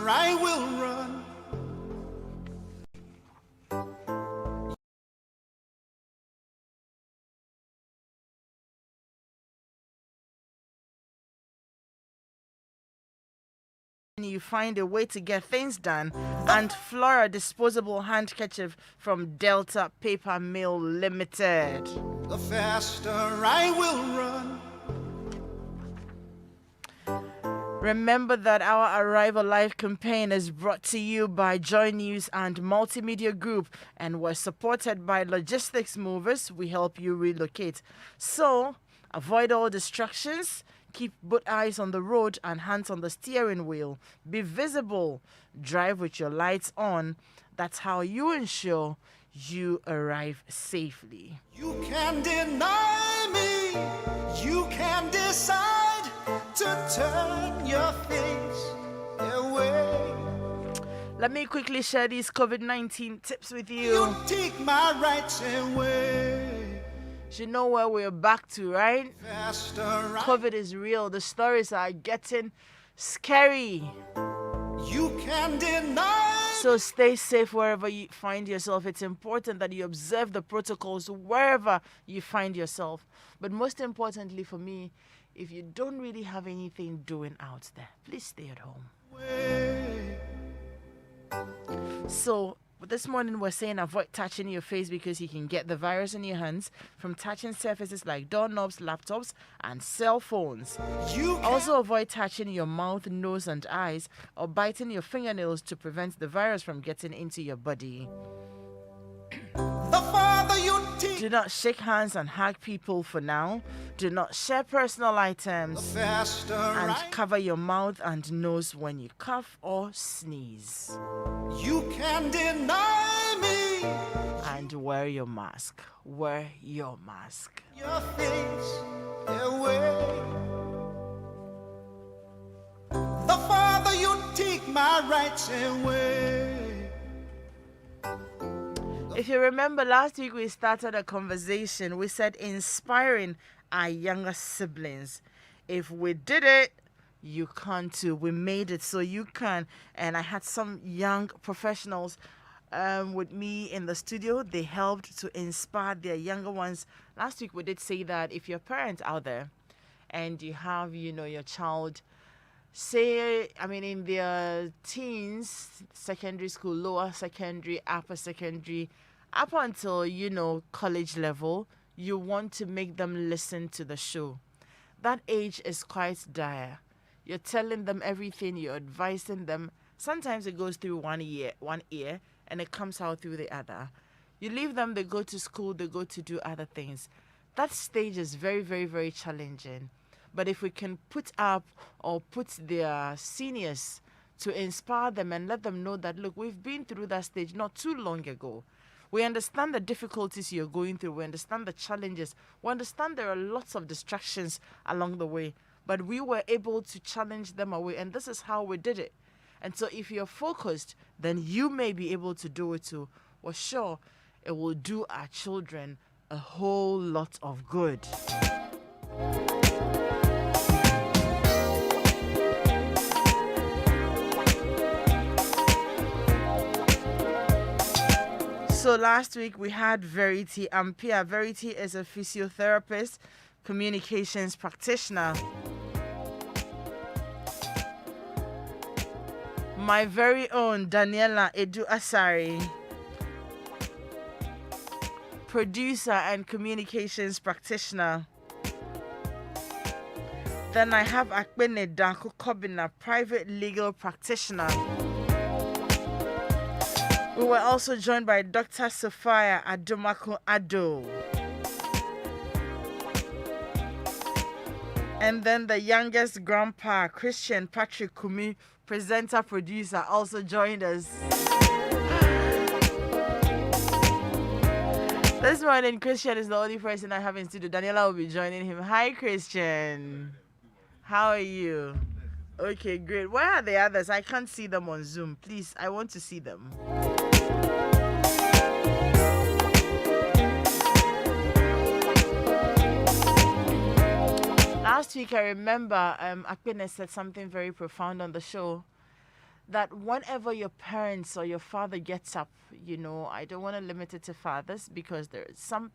I will run. You find a way to get things done, and Flora disposable handkerchief from Delta Paper Mill Limited. The faster I will run. Remember that our Arrival Live campaign is brought to you by Joy News and Multimedia Group, and we're supported by Logistics Movers. We help you relocate. So, avoid all distractions. Keep both eyes on the road and hands on the steering wheel. Be visible. Drive with your lights on. That's how you ensure you arrive safely. You can deny me. You can decide to turn your face away. Let me quickly share these COVID-19 tips with you. You take my rights away. You know where we're back to, right? Faster COVID is real. The stories are getting scary. You can deny. So stay safe wherever you find yourself. It's important that you observe the protocols wherever you find yourself. But most importantly for me, if you don't really have anything doing out there, please stay at home. So this morning we're saying avoid touching your face because you can get the virus in your hands from touching surfaces like doorknobs, laptops, and cell phones. Also avoid touching your mouth, nose, and eyes or biting your fingernails to prevent the virus from getting into your body. Do not shake hands and hug people for now. Do not share personal items. And cover your mouth and nose when you cough or sneeze. You can deny me. And wear your mask. Wear your mask. Your face away. The farther you take my rights away. If you remember last week we started a conversation. We said inspiring our younger siblings. If we did it, you can too. We made it so you can. And I had some young professionals with me in the studio. They helped to inspire their younger ones. Last week we did say that if you're a parent out there and you have, your child, in their teens, secondary school, lower secondary, upper secondary, up until, college level, you want to make them listen to the show. That age is quite dire. You're telling them everything, you're advising them. Sometimes it goes through one ear, and it comes out through the other. You leave them, they go to school, they go to do other things. That stage is very, very, very challenging. But if we can put their seniors to inspire them and let them know that, look, we've been through that stage not too long ago. We understand the difficulties you're going through. We understand the challenges. We understand there are lots of distractions along the way. But we were able to challenge them away, and this is how we did it. And so if you're focused, then you may be able to do it too. Well, sure, it will do our children a whole lot of good. So last week we had Verity Ampia. Verity is a physiotherapist, communications practitioner. My very own Daniela Edu Asari, producer and communications practitioner. Then I have Akbene Danko Kobina, private legal practitioner. We were also joined by Dr. Sophia Adomako Ado. And then the youngest grandpa, Christian Patrick Kumi, presenter, producer, also joined us. This morning, Christian is the only person I have in studio. Daniela will be joining him. Hi, Christian. How are you? Okay, great. Where are the others? I can't see them on Zoom. Please, I want to see them. Last week, I remember Akpene said something very profound on the show, that whenever your parents or your father gets up, I don't want to limit it to fathers because there are some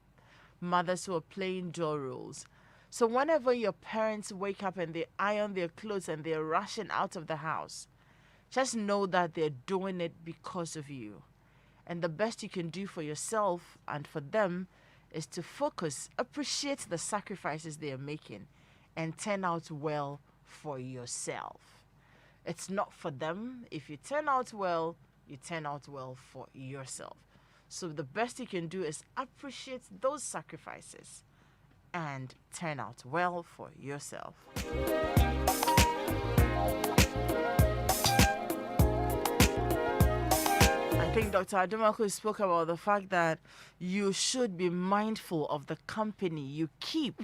mothers who are playing dual roles. So whenever your parents wake up and they iron their clothes and they're rushing out of the house, just know that they're doing it because of you. And the best you can do for yourself and for them is to focus, appreciate the sacrifices they are making, and turn out well for yourself. It's not for them. If you turn out well, you turn out well for yourself. So the best you can do is appreciate those sacrifices and turn out well for yourself. I think Dr. Adomako spoke about the fact that you should be mindful of the company you keep.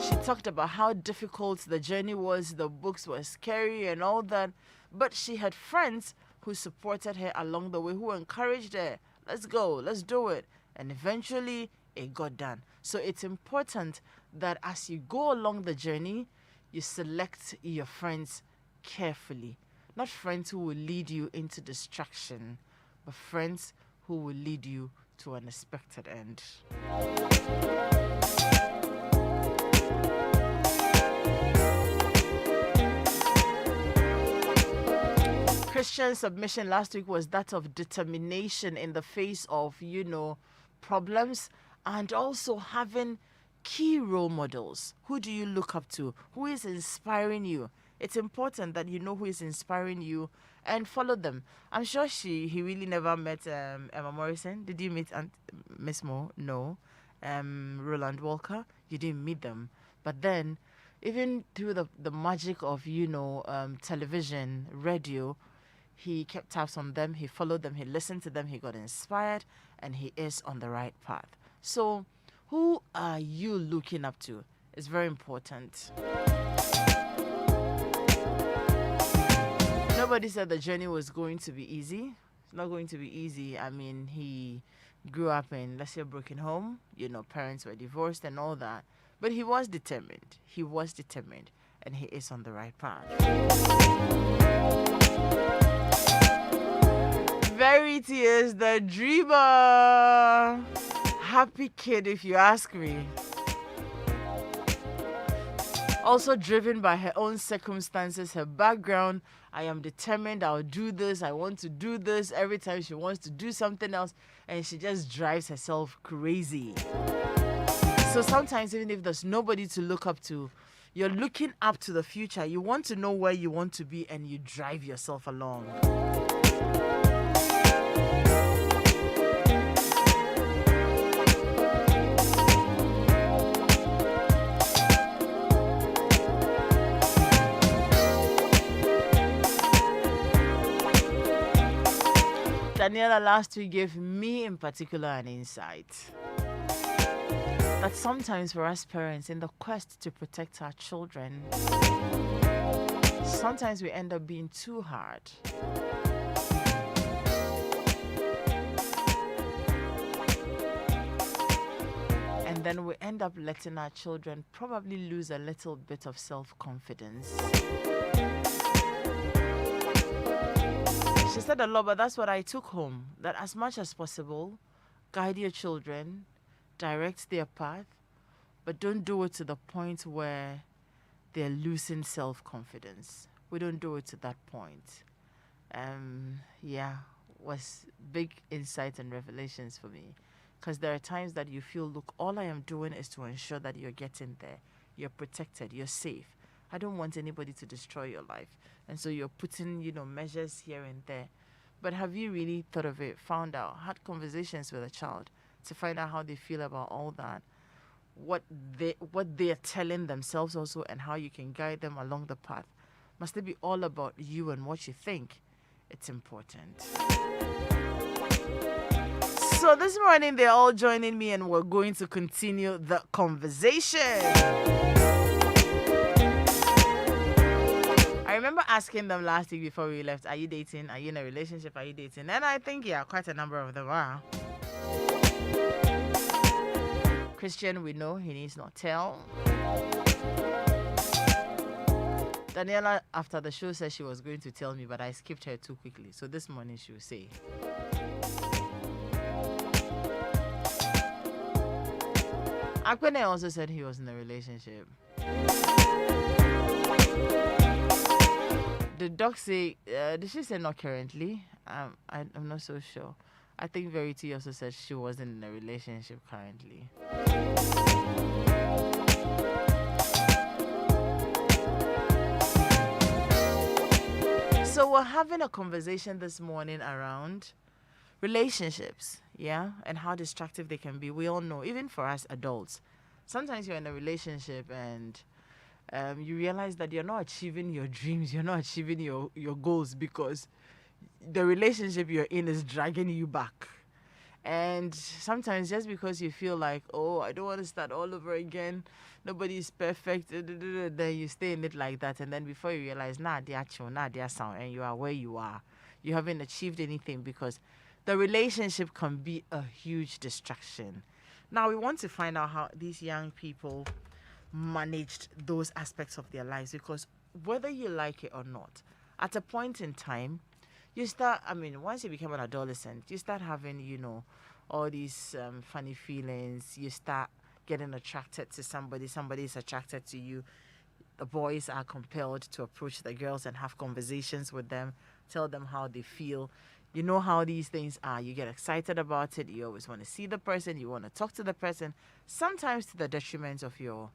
She talked about how difficult the journey was, the books were scary and all that, but she had friends who supported her along the way, who encouraged her, let's go, let's do it. And eventually it got done. So it's important that as you go along the journey, you select your friends carefully. Not friends who will lead you into distraction, but friends who will lead you to an expected end. Christian's submission last week was that of determination in the face of, problems, and also having key role models. Who do you look up to? Who is inspiring you? It's important that you know who is inspiring you and follow them. I'm sure he really never met Emma Morrison. Did you meet Miss Mo? No. Roland Walker? You didn't meet them. But then, even through the magic of, television, radio, he kept tabs on them, he followed them, he listened to them, he got inspired, and he is on the right path. So, who are you looking up to? It's very important. Nobody said the journey was going to be easy. It's not going to be easy. I mean, he grew up in, let's say, a broken home. Parents were divorced and all that. But he was determined. And he is on the right path. Verity is the dreamer. Happy kid, if you ask me. Also driven by her own circumstances, her background. I am determined, I'll do this, I want to do this. Every time she wants to do something else, and she just drives herself crazy. So sometimes, even if there's nobody to look up to, you're looking up to the future. You want to know where you want to be, and you drive yourself along. Daniela last week gave me in particular an insight that sometimes for us parents, in the quest to protect our children, sometimes we end up being too hard. And then we end up letting our children probably lose a little bit of self-confidence. She said a lot, but that's what I took home. That as much as possible, guide your children, direct their path, but don't do it to the point where they're losing self-confidence. We don't do it to that point. Was big insights and revelations for me. Because there are times that you feel, look, all I am doing is to ensure that you're getting there. You're protected, you're safe. I don't want anybody to destroy your life. And so you're putting, measures here and there. But have you really thought of it, found out, had conversations with a child to find out how they feel about all that? What they're telling themselves also, and how you can guide them along the path. Must it be all about you and what you think? It's important. So this morning, they're all joining me and we're going to continue the conversation. I remember asking them last week before we left, are you dating? Are you in a relationship? Are you dating? And I think, quite a number of them are. Christian, we know he needs not tell. Daniela, after the show, said she was going to tell me, but I skipped her too quickly. So this morning she will say. Akpene also said he was in a relationship. Did Doc say, did she say not currently? I'm not so sure. I think Verity also said she wasn't in a relationship currently. So we're having a conversation this morning around relationships, yeah, and how destructive they can be. We all know, even for us adults, sometimes you're in a relationship and you realize that you're not achieving your dreams, you're not achieving your goals because the relationship you're in is dragging you back. And sometimes just because you feel like, oh, I don't want to start all over again, nobody is perfect, then you stay in it like that. And then before you realize, nah, they are chill, nah, they are sound, and you are where you are. You haven't achieved anything because the relationship can be a huge distraction. Now, we want to find out how these young people managed those aspects of their lives, because whether you like it or not, at a point in time, you start, once you become an adolescent, you start having, all these funny feelings. You start getting attracted to somebody is attracted to you. The boys are compelled to approach the girls and have conversations with them, tell them how they feel. You know how these things are. You get excited about it. You always want to see the person. You want to talk to the person, sometimes to the detriment of your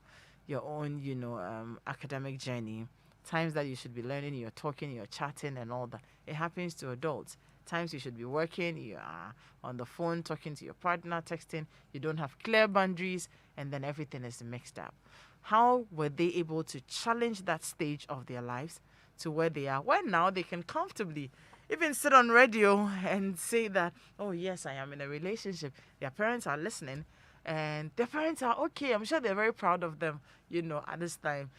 own, academic journey. Times that you should be learning, you're talking, you're chatting and all that. It happens to adults. Times you should be working, you are on the phone talking to your partner, texting. You don't have clear boundaries, and then everything is mixed up. How were they able to challenge that stage of their lives to where they are? Where now they can comfortably even sit on radio and say that, oh yes, I am in a relationship. Their parents are listening and their parents are okay. I'm sure they're very proud of them, at this time.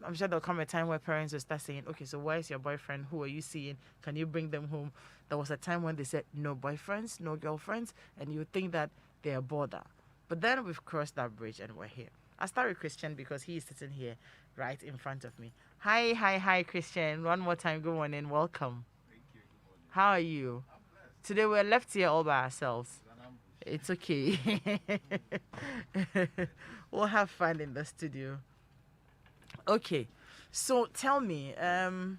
I'm sure there'll come a time where parents will start saying, okay, so where's your boyfriend? Who are you seeing? Can you bring them home? There was a time when they said no boyfriends, no girlfriends, and you think that they're a bother. But then we've crossed that bridge and we're here. I'll start with Christian because he is sitting here right in front of me. Hi, Christian. One more time, good morning. Welcome. Thank you. Good morning. How are you? I'm blessed. Today we're left here all by ourselves. It's okay. We'll have fun in the studio. Okay, so tell me, at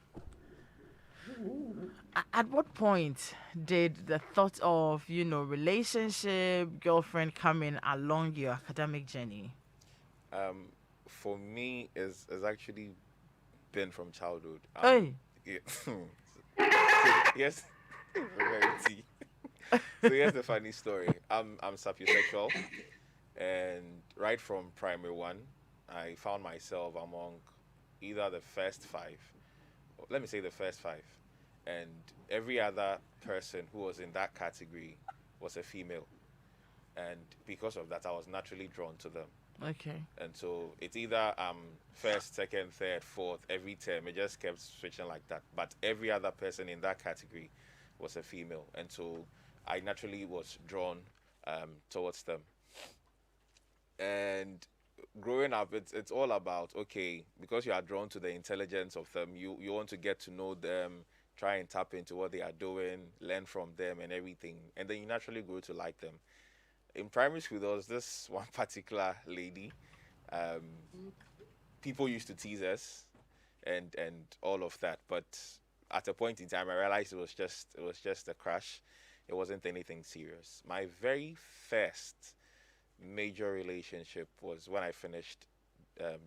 what point did the thought of, relationship, girlfriend come in along your academic journey? For me, is actually been from childhood. Hey. Yes, Verity. So here's the funny story. I'm sapiosexual, and right from primary one, I found myself among either the first five, let me say the first five, and every other person who was in that category was a female. And because of that, I was naturally drawn to them. Okay. And so it's either first, second, third, fourth, every term. It just kept switching like that. But every other person in that category was a female. And so I naturally was drawn towards them. And growing up, it's all about, okay, because you are drawn to the intelligence of them, you want to get to know them, try and tap into what they are doing, learn from them and everything. And then you naturally grow to like them. In primary school, there was this one particular lady. People used to tease us and all of that. But at a point in time, I realized it was just a crush. It wasn't anything serious. My very first major relationship was when I finished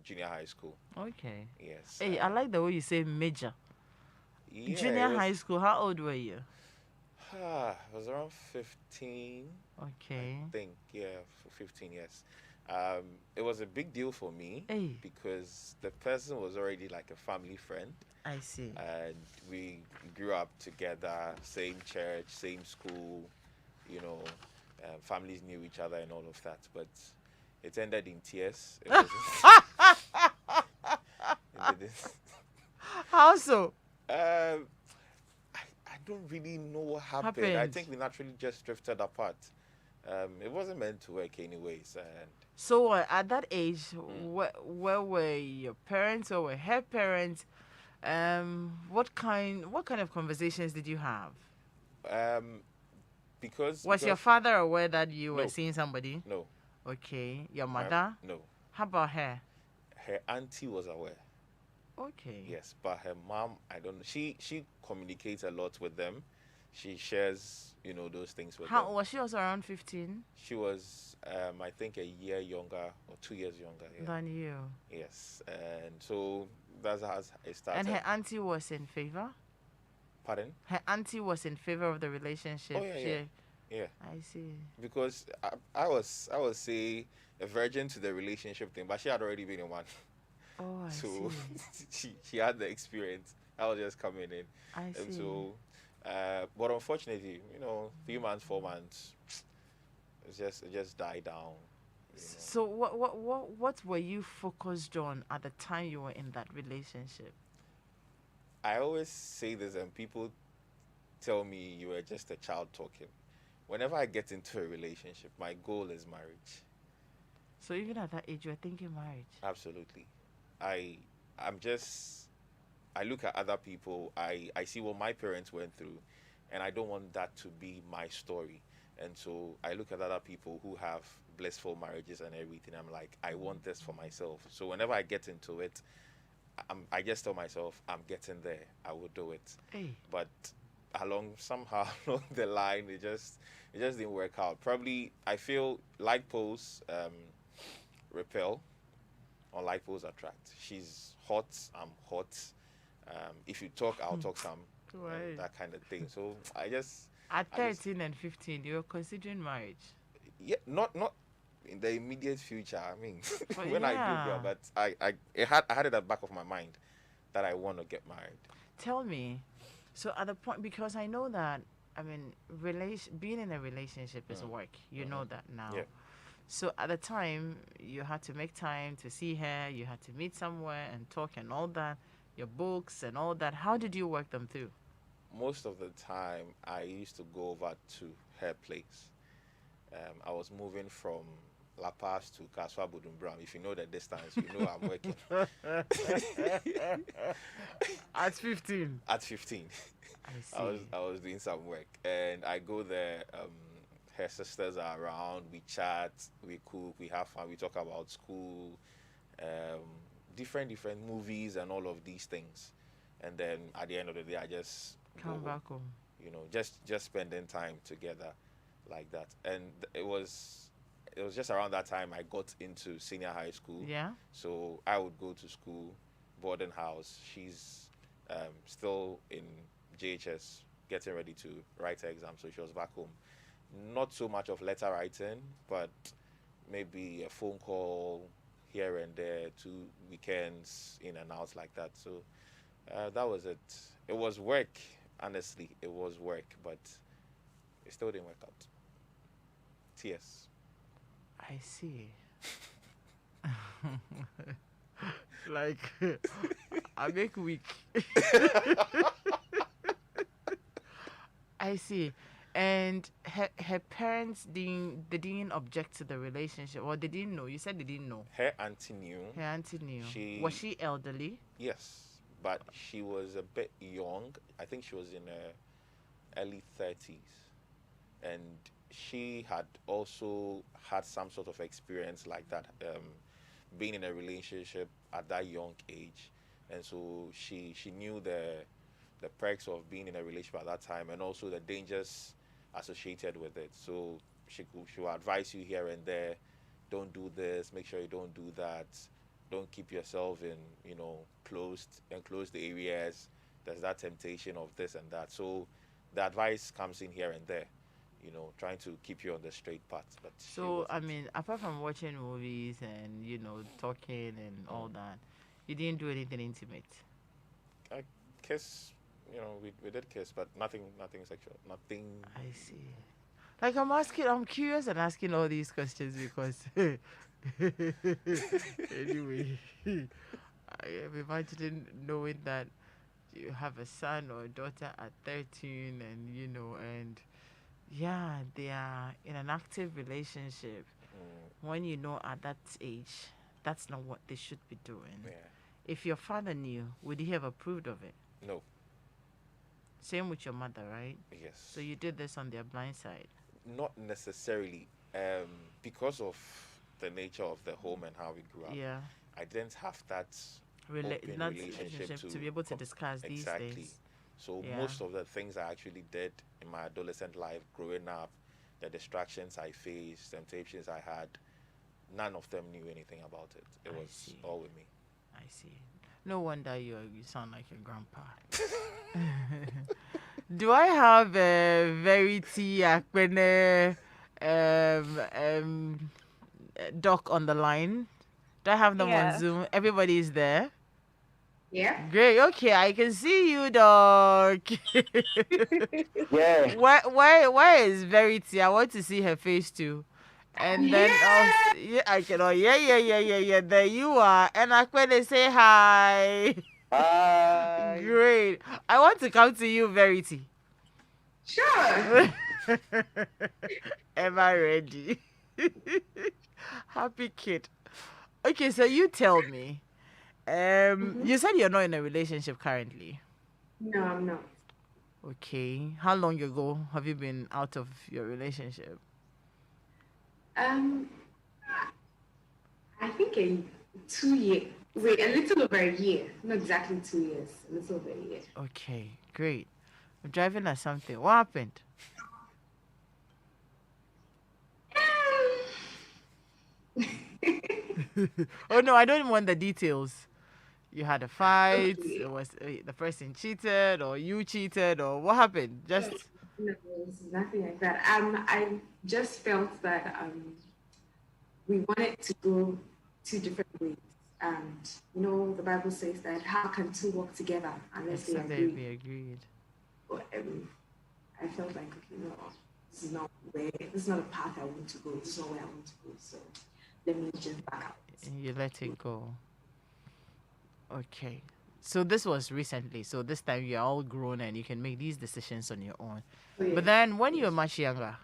junior high school. Okay. Yes. Hey, I like the way you say major. Yeah, Junior high school, how old were you? I was around 15. Okay. I think, yeah, for 15 years. It was a big deal for me Hey. because the person was already like a family friend. I see. And we grew up together, same church, same school, families knew each other and all of that. But it ended in tears. It wasn't. How so? I don't really know what happened. I Happened. think we naturally just drifted apart. It wasn't meant to work anyways. And So at that age, where were your parents or were her parents? What kind of conversations did you have? Because Was your father aware that you were No. seeing somebody? no, Okay. Your my- mother? no, How about her? her auntie was aware. Okay. Yes, but her mom, I don't know. She communicates a lot with them. She shares, those things with How them. was she also around 15 She was, I think, a year younger or 2 years younger. Yeah. than you? Yes, and so that's how it started. And her auntie was in favor? Pardon? Her auntie was in favor of the relationship. Oh, yeah. Yeah, I see. because I was say a virgin to the relationship thing, but she had already been in one, Oh, I so see. she had the experience. I was just coming in, I and see. so, but unfortunately, 3 months, 4 months, it just died down. So what were you focused on at the time you were in that relationship? I always say this, and people tell me you are just a child talking. Whenever I get into a relationship, my goal is marriage. So even at that age, you were thinking marriage. Absolutely. I I'm just I look at other people, I see what my parents went through, and I don't want that to be my story. And so I look at other people who have blissful marriages and everything. I'm like, I want this for myself. So whenever I get into it, I just tell myself, I'm getting there. I will do it. Hey, But somehow along the line, it just didn't work out. Probably I feel like posts repel, or like posts attract. She's hot, I'm hot. If you talk, I'll talk some, Right. that kind of thing. So at I just 13 and 15, you were considering marriage. yeah, not in the immediate future. I mean, But when I do grow yeah. up, but I had it at the back of my mind that I want to get married. Tell me, so at the point, because I know that, I mean, being in a relationship is work. You know that now. Yeah. So at the time, you had to make time to see her, you had to meet somewhere and talk and all that, your books and all that. How did you work them through? Most of the time, I used to go over to her place. I was moving from La Paz to Kaswa Budumbram. If you know the distance, you know I'm working At 15. at 15. I see. I was doing some work, and I go there. Her sisters are around. We chat, we cook, we have fun. We talk about school, um, different movies, and all of these things. And then at the end of the day, I just go Come home. back home. Just spending time together, like that. And it was just around that time I got into senior high school. Yeah? So I would go to school, boarding house. She's still in JHS, getting ready to write her exam, so she was back home. Not so much of letter writing, but maybe a phone call here and there, 2 weekends in and out like that. So that was it. It was work, honestly. It was work, but it still didn't work out. Tears. I see. Like, I make weak. I see. And her parents didn't object to the relationship, or they didn't know. You said they didn't know. Her auntie knew. Her auntie knew. She- Was she elderly? Yes, but she was a bit young. I think she was in her early 30s. And she had also had some sort of experience like that, being in a relationship at that young age. And so she knew the perks of being in a relationship at that time, and also the dangers associated with it. So she will advise you here and there, don't do this, make sure you don't do that, don't keep yourself in enclosed areas. There's that temptation of this and that. So the advice comes in here and there, trying to keep you on the straight path. But she So, I wasn't. mean, apart from watching movies and, talking and all that, you didn't do anything intimate. I kiss, we did kiss, but nothing sexual, nothing. I see. Like, I'm curious and asking all these questions because, anyway, I am imagining knowing that you have a son or a daughter at 13 and yeah, they are in an active relationship. Mm, When at that age, that's not what they should be doing. yeah. If your father knew, would he have approved of it? No. Same with your mother, right? Yes. So you did this on their blind side. Not necessarily. Because of the nature of the home and how we grew up. Yeah. I didn't have that open Not relationship to be able to discuss these exactly. things. So Yeah. most of the things I actually did in my adolescent life, growing up, the distractions I faced, temptations I had, none of them knew anything about it. It I was see. all with me. I see. No wonder you sound like your grandpa. Do I have a Verity Akpene doc on the line? Do I have them Yeah. on Zoom? Everybody is there. Yeah. Great. Okay, I can see you, doc. Yeah. Where is Verity? I want to see her face too. And then yeah, I can. Oh, yeah. There you are. And Akpene, say hi. Hi. Great. I want to come to you, Verity. Sure. Am I ready? Happy kid. Okay, so you tell me. You said you're not in a relationship currently. No, I'm not. Okay. How long ago have you been out of your relationship? I think in 2 years. Wait, a little over a year. Not exactly 2 years. A little over a year. Okay, great. I'm driving at something. What happened? Oh no, I don't want the details. You had a fight. Okay. It was the person cheated, or you cheated, or what happened? Just No, it's nothing like that. I just felt that we wanted to go two different ways. And the Bible says that how can two work together unless they except they agree? be agreed. But, I felt like, okay, no, this is not a path I want to go. This is not where I want to go. So let me just back out. And you let it go. Okay. So this was recently. So this time you're all grown and you can make these decisions on your own. So, yeah. But then when you were much younger,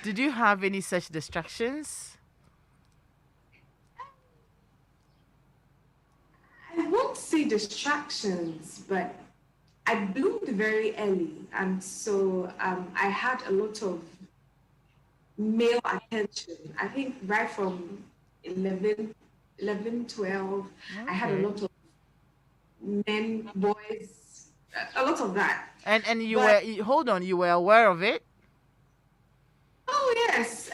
did you have any such distractions? I won't say distractions, but I bloomed very early. And so I had a lot of male attention. I think right from 11, 12, I had a Okay. lot of men, boys, a lot of that. And you But- hold on, you were aware of it? Oh yes,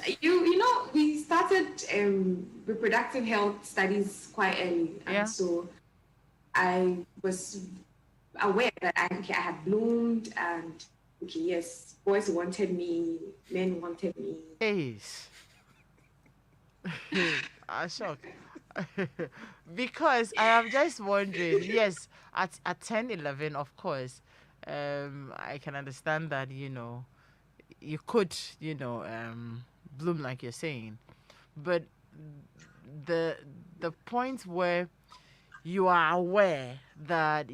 we started reproductive health studies quite early, and Yeah. so I was aware that I had bloomed, and yes, boys wanted me, men wanted me. Ace. I'm shocked. Because I am just wondering, yes, at 10, 11, of course, I can understand that, you could, bloom like you're saying. But the point where you are aware that,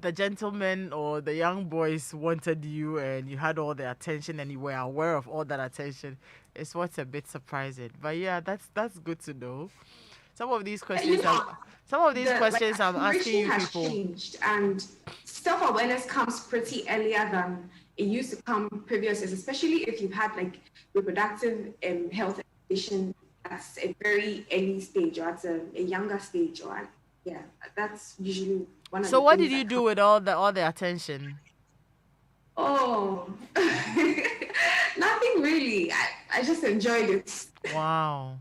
the gentleman or the young boys wanted you and you had all the attention and you were aware of all that attention is what's a bit surprising. But yeah, that's good to know. Some of these questions I'm asking you has people. changed, and self-awareness comes pretty earlier than it used to come previously, especially if you've had like reproductive health education at a very early stage or at a younger stage, or yeah, that's usually one of So the what things did you that do with all the attention? Oh, nothing really. I just enjoyed it. Wow.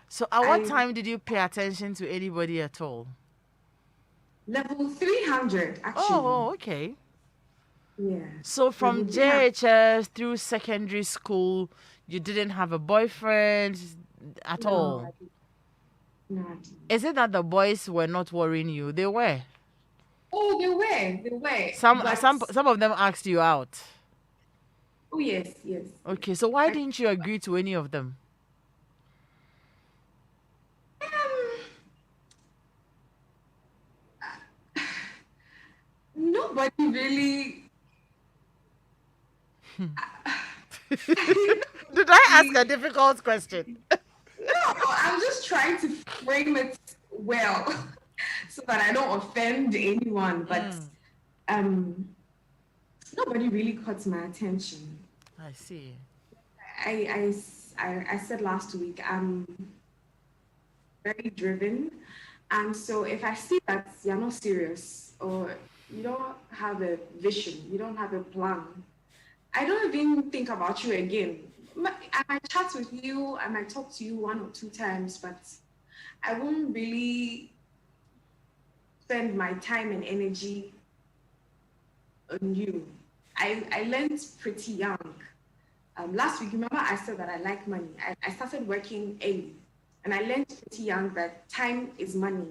So at what I- time did you pay attention to anybody at all? Level 300, actually. Oh, okay. Yeah. So from Yeah. JHS through secondary school, you didn't have a boyfriend at all? I didn't. No, I didn't. Is it that the boys were not worrying you? They were. Oh, they were. Some but- some of them asked you out. Oh, yes. Okay, so why didn't you agree to any of them? Nobody really. Did I ask a difficult question? No, I'm just trying to frame it well so that I don't offend anyone. But um, nobody really caught my attention. I see. I said last week I'm very driven, and so if I see that you're not serious or you don't have a vision, you don't have a plan, I don't even think about you again. I might chat with you, I might talk to you 1 or 2 times, but I won't really spend my time and energy on you. I learned pretty young. Last week, remember I said that I like money. I started working early, and I learned pretty young that time is money.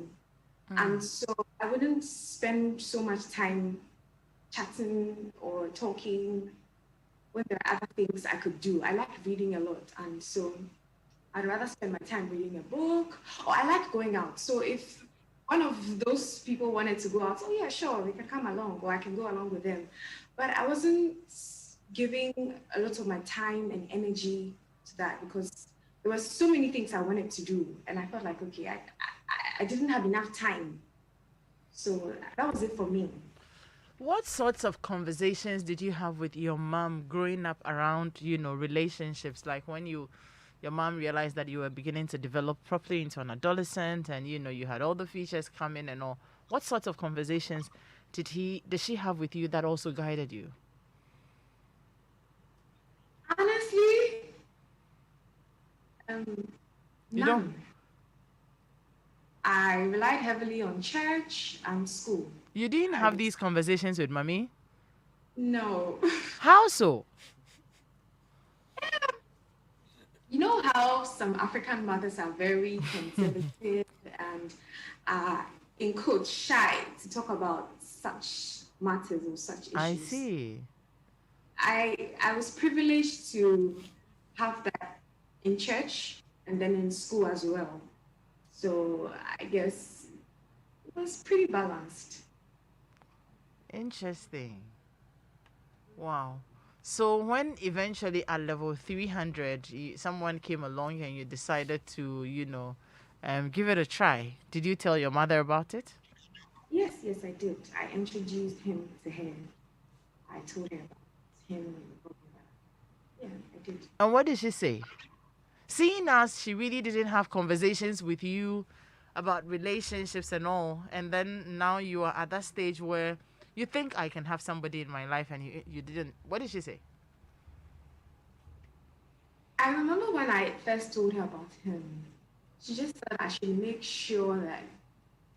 And so I wouldn't spend so much time chatting or talking when there are other things I could do. I like reading a lot, and so I'd rather spend my time reading a book, or I like going out. So if one of those people wanted to go out, oh yeah, sure, they can come along, or I can go along with them. But I wasn't giving a lot of my time and energy to that because there were so many things I wanted to do, and I felt like, okay, I didn't have enough time. So that was it for me. What sorts of conversations did you have with your mom growing up around, relationships? Like when your mom realized that you were beginning to develop properly into an adolescent and, you had all the features coming and all. What sorts of conversations did she have with you that also guided you? Honestly, You none. don't? I relied heavily on church and school. You didn't have these conversations with mommy? No. How so? You know how some African mothers are very conservative and in quote shy to talk about such matters or such issues. I see. I was privileged to have that in church and then in school as well. So I guess it was pretty balanced. Interesting. Wow. So when eventually at level 300, someone came along and you decided to, give it a try, did you tell your mother about it? Yes, I did. I introduced him to her. I told her about him. Yeah, I did. And what did she say? Seeing as she really didn't have conversations with you about relationships and all, and then now you are at that stage where you think I can have somebody in my life and you didn't. What did she say? I remember when I first told her about him, she just said I should make sure that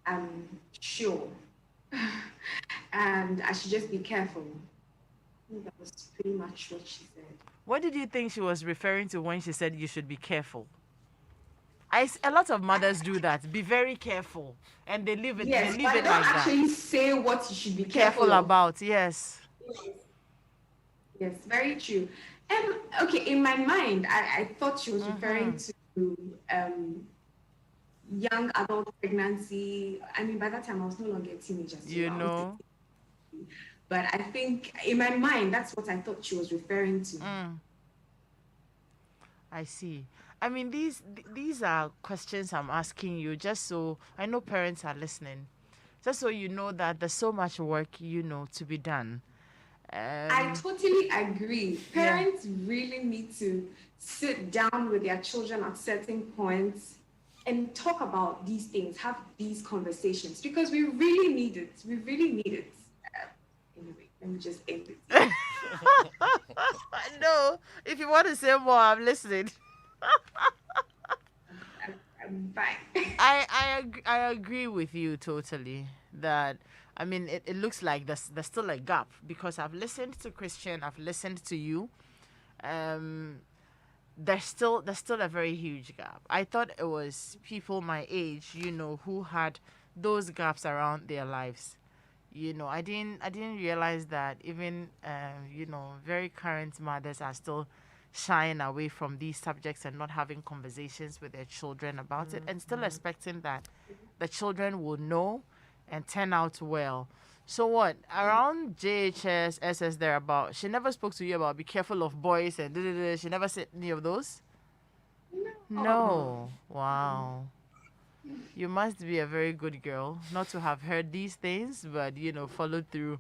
I'm sure. And I should just be careful. I think that was pretty much what she said. What did you think she was referring to when she said you should be careful? A lot of mothers do that. Be very careful. And they leave it, Yes, they leave but it don't like that. actually say what you should be Careful careful of. about, yes. Yes, very true. And okay, in my mind, I thought she was referring to young adult pregnancy. I mean, by that time, I was no longer a teenager. So You I was know? But I think in my mind, that's what I thought she was referring to. I see. I mean, these are questions I'm asking you just so I know parents are listening. Just so you know that there's so much work, to be done. I totally agree. Parents really need to sit down with their children at certain points and talk about these things, have these conversations, because we really need it. We really need it. Anyway, let me just end it. No, if you want to say more, I'm listening. I'm fine. I agree with you totally that I mean it looks like there's still a gap because I've listened to Christian, I've listened to you. There's still a very huge gap. I thought it was people my age, who had those gaps around their lives. I didn't realize that even very current mothers are still shying away from these subjects and not having conversations with their children about it and still expecting that the children will know and turn out well. So what? Around JHS, SS thereabout, she never spoke to you about be careful of boys and da, da, da. She never said any of those? No. Wow. You must be a very good girl not to have heard these things, but followed through.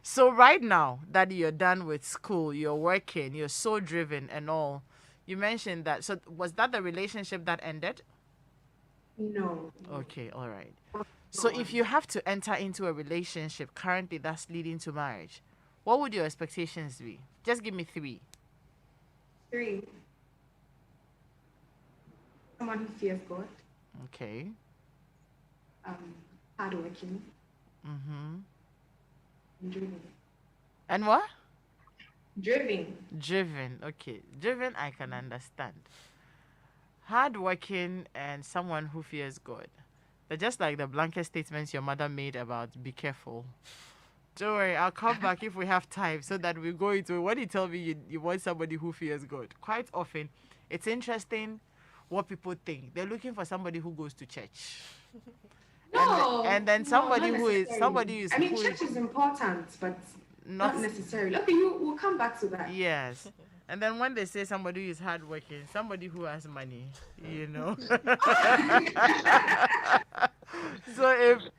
So right now that you're done with school, you're working, you're so driven and all. You mentioned that. So was that the relationship that ended? No. Okay, all right. So if you have to enter into a relationship currently that's leading to marriage, what would your expectations be? Just give me 3. 3. Someone who fears God, Okay. hardworking, Mm-hmm. and driven. And what? Driven. Driven. Okay. Driven, I can understand. Hardworking and someone who fears God. They're just like the blanket statements your mother made about be careful. Don't worry, I'll come back if we have time so that we go into when you tell me you want somebody who fears God. Quite often, it's interesting what people think. They're looking for somebody who goes to church. No. And then no, somebody not who is necessarily. somebody is I mean, who church is is important, but not not necessarily. Okay, we'll come back to that. yes. And then when they say somebody who is hardworking, somebody who has money. So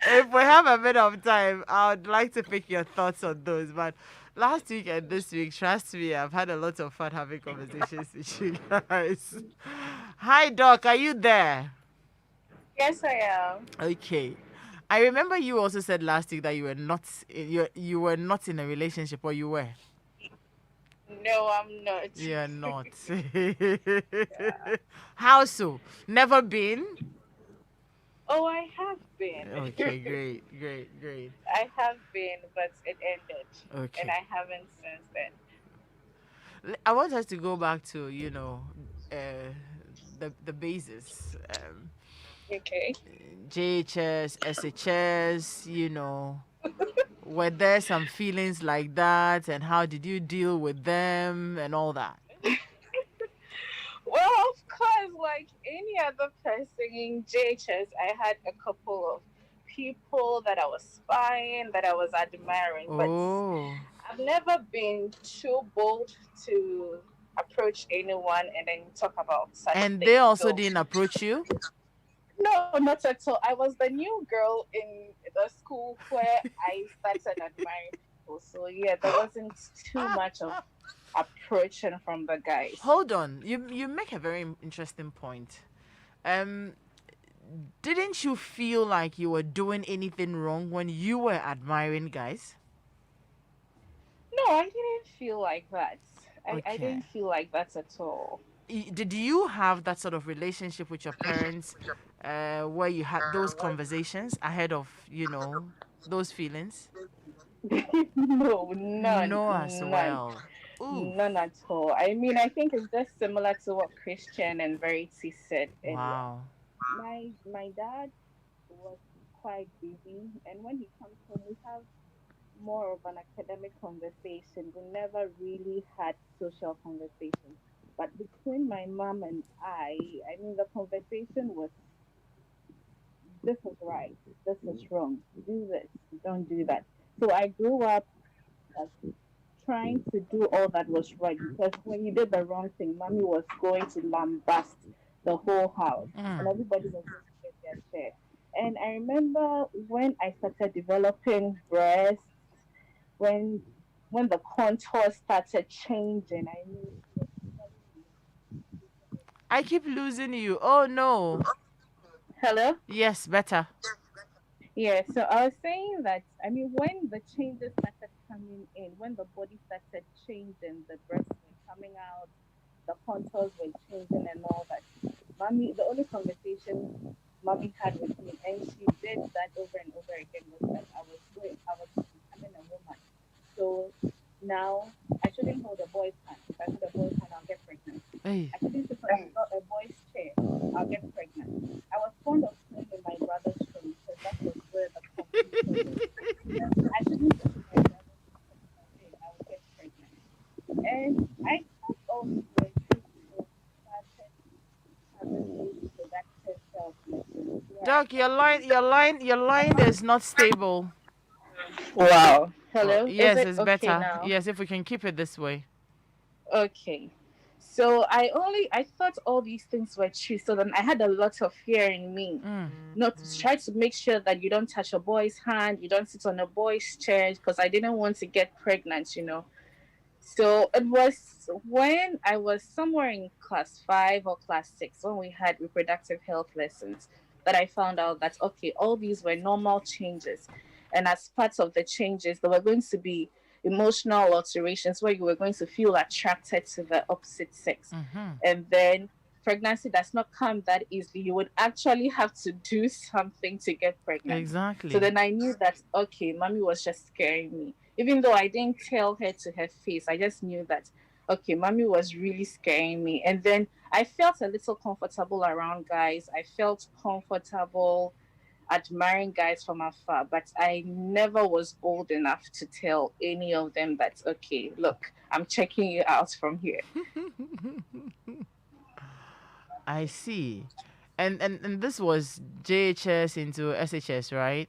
if we have a bit of time, I would like to pick your thoughts on those. But last week and this week, trust me, I've had a lot of fun having conversations with you guys. Hi, Doc, are you there? Yes, I am. Okay. I remember you also said last week that you were not in a relationship, or you were. No, I'm not. You're not. How so? Never been? Oh, I have been. Okay, great, great, great. I have been, but it ended. Okay. And I haven't since then. I want us to go back to the basis. Okay. JHS, SHS. Were there some feelings like that, and how did you deal with them and all that? Well, of course, like any other person in JHS, I had a couple of people that I was spying, that I was admiring, but Oh, I've never been too bold to approach anyone and then talk about such and things. they also So, didn't approach you? no, not at all. I was the new girl in the school where I started admiring people. So yeah, there wasn't too much of approaching from the guys. Hold on. You make a very interesting point. Didn't you feel like you were doing anything wrong when you were admiring guys? No, I didn't feel like that. I Okay. didn't feel like that at all. Did you have that sort of relationship with your parents where you had those conversations ahead of, those feelings? No, none. No, as None. well. Ooh. None at all. I mean, I think it's just similar to what Christian and Verity said earlier. Wow. My dad was quite busy, and when he comes home, we have more of an academic conversation. We never really had social conversations. But between my mom and I mean, the conversation was, this is right, this is wrong, do this, don't do that. So I grew up trying to do all that was right, because when you did the wrong thing, mommy was going to lambast the whole house, and everybody was going to get their share. And I remember when I started developing breasts, when the contour started changing, I mean, I keep losing you. Oh no. hello? Yes, better. Yeah, so I was saying that, I mean, when the changes started coming in, when the body started changing, the breasts were coming out, the contours were changing and all that, mommy, the only conversation mommy had with me, and she did that over and over again, was that I was becoming a woman. So now I shouldn't hold a boy's hand. If I hold a boy's hand, I'll get pregnant. Hey. I shouldn't sit on a boy's chair. I'll get pregnant. I was fond of sitting in my brother's chair because that was where the competition was. I shouldn't sit in my brother's chair. I will get pregnant. And I thought all these were true. So started having these productive self-lessons where Doc, your line is not stable. Wow. Oh, Hello. Is yes, it it's okay better. now? Yes, if we can keep it this way. Okay. So I thought all these things were true. So then I had a lot of fear in me. Mm. Not to try to make sure that you don't touch a boy's hand, you don't sit on a boy's chair, because I didn't want to get pregnant. So it was when I was somewhere in class 5 or class 6 when we had reproductive health lessons that I found out that, okay, all these were normal changes. And as part of the changes, there were going to be emotional alterations where you were going to feel attracted to the opposite sex. Mm-hmm. And then pregnancy does not come that easily. You would actually have to do something to get pregnant. Exactly. So then I knew that, okay, mommy was just scaring me. Even though I didn't tell her to her face, I just knew that, okay, mommy was really scaring me. And then I felt a little comfortable around guys. I felt comfortable admiring guys from afar, but I never was bold enough to tell any of them that, okay, look, I'm checking you out from here. I see. And this was JHS into SHS, right?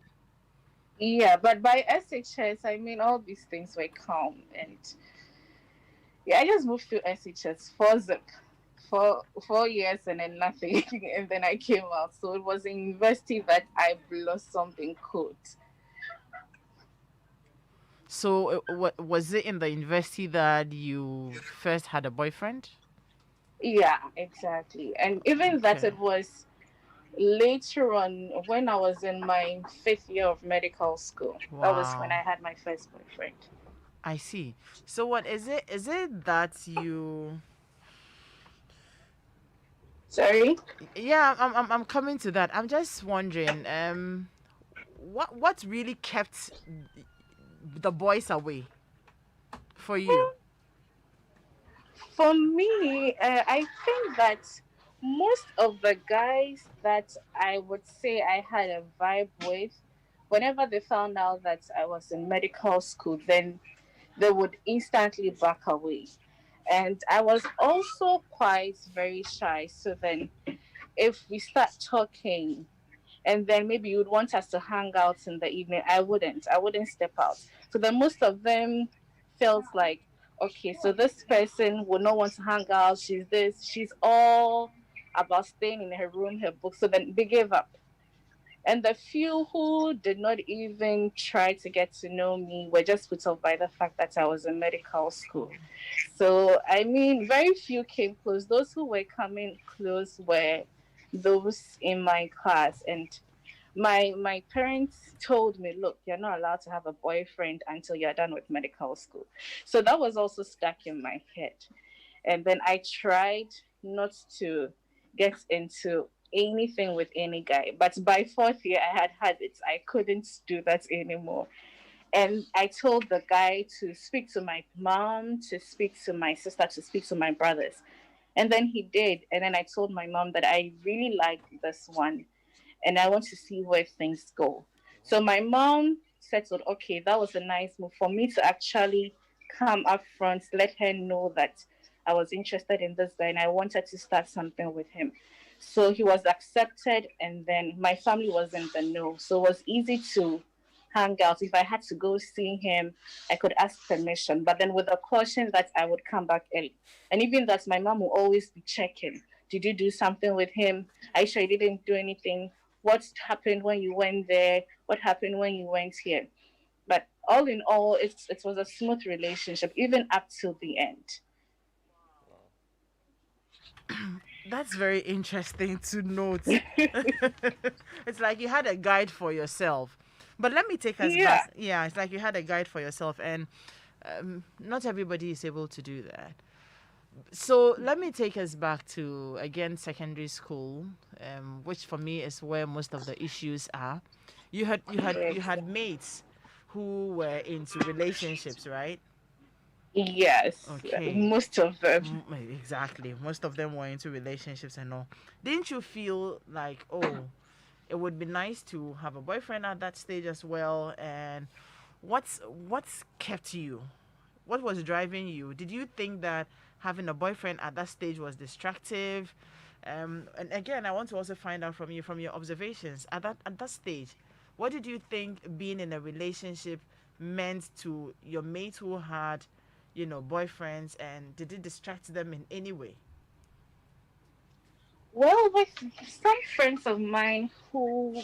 Yeah, but by SHS, I mean all these things were calm, and yeah, I just moved to SHS for zip for 4 years and then nothing, and then I came out. So it was in university that I blossomed in quote. So, what was it in the university that you first had a boyfriend? Yeah, exactly. And even that, Okay. it was later on when I was in my 5th year of medical school. That was when Wow. I had my first boyfriend. I see. So, what is it? Is it that you? Sorry? Yeah, I'm coming to that. I'm just wondering, what really kept the boys away for you? For me, I think that most of the guys that I would say I had a vibe with, whenever they found out that I was in medical school, then they would instantly back away. And I was also quite very shy. So then, if we start talking, and then maybe you would want us to hang out in the evening, I wouldn't step out. So then most of them felt like, okay, so this person would not want to hang out, she's all about staying in her room, her book. So then they gave up. And the few who did not even try to get to know me were just put off by the fact that I was in medical school. So, I mean, very few came close. Those who were coming close were those in my class. And my parents told me, look, you're not allowed to have a boyfriend until you're done with medical school. So that was also stuck in my head. And then I tried not to get into anything with any guy. But by 4th year, I had habits. I couldn't do that anymore. And I told the guy to speak to my mom, to speak to my sister, to speak to my brothers. And then he did. And then I told my mom that I really like this one and I want to see where things go. So my mom settled, okay, that was a nice move for me to actually come up front, let her know that I was interested in this guy and I wanted to start something with him. So he was accepted, and then my family was in the know. So it was easy to hang out. If I had to go see him, I could ask permission, but then with the caution that I would come back early. And even that, my mom will always be checking. Did you do something with him? Are you sure you didn't do anything? What happened when you went there? What happened when you went here? But all in all, it was a smooth relationship, even up till the end. That's very interesting to note. It's like you had a guide for yourself. But let me take us Yeah. back. Yeah, it's like you had a guide for yourself, and not everybody is able to do that. So let me take us back to again secondary school, which for me is where most of the issues are. You had mates who were into relationships, right? Yes, Okay. most of them. Exactly. Most of them were into relationships and all. Didn't you feel like, oh, it would be nice to have a boyfriend at that stage as well? And what's kept you? What was driving you? Did you think that having a boyfriend at that stage was distractive? And again, I want to also find out from you, from your observations at that stage, what did you think being in a relationship meant to your mates who had, boyfriends, and did it distract them in any way? Well, with some friends of mine who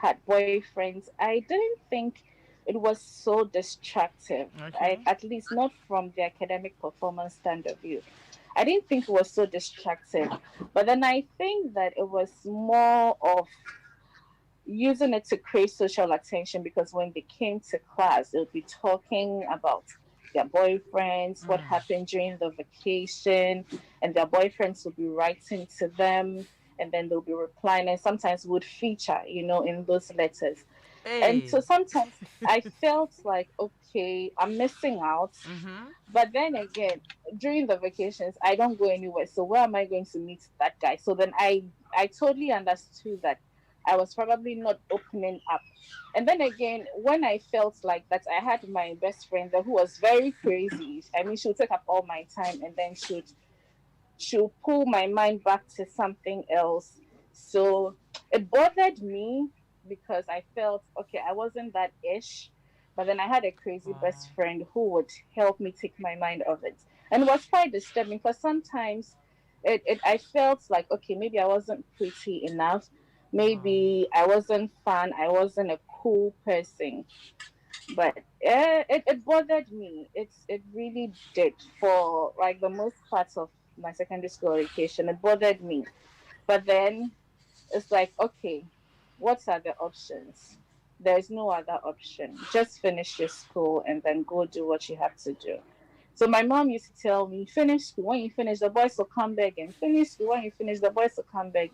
had boyfriends, I didn't think it was so destructive. Okay. At least not from the academic performance stand of view. I didn't think it was so destructive. But then I think that it was more of using it to create social attention, because when they came to class, they'll be talking about their boyfriends, what happened during the vacation, and their boyfriends will be writing to them, and then they'll be replying, and sometimes would feature, in those letters. And Hey. so sometimes I felt like, okay, I'm missing out. Mm-hmm. But then again, during the vacations, I don't go anywhere. So where am I going to meet that guy? So then I totally understood that I was probably not opening up. And then again, when I felt like that, I had my best friend there who was very crazy. I mean, she would take up all my time, and then she'll pull my mind back to something else. So it bothered me because I felt, okay, I wasn't that ish. But then I had a crazy best friend who would help me take my mind off it. And it was quite disturbing because sometimes I felt like, okay, maybe I wasn't pretty enough. Maybe I wasn't fun. I wasn't a cool person. But it bothered me. It really did for like the most parts of my secondary school education. It bothered me. But then it's like, okay, what are the options? There's no other option. Just finish your school and then go do what you have to do. So my mom used to tell me, finish school. When you finish, the boys will come back and finish school. When you finish, the boys will come back.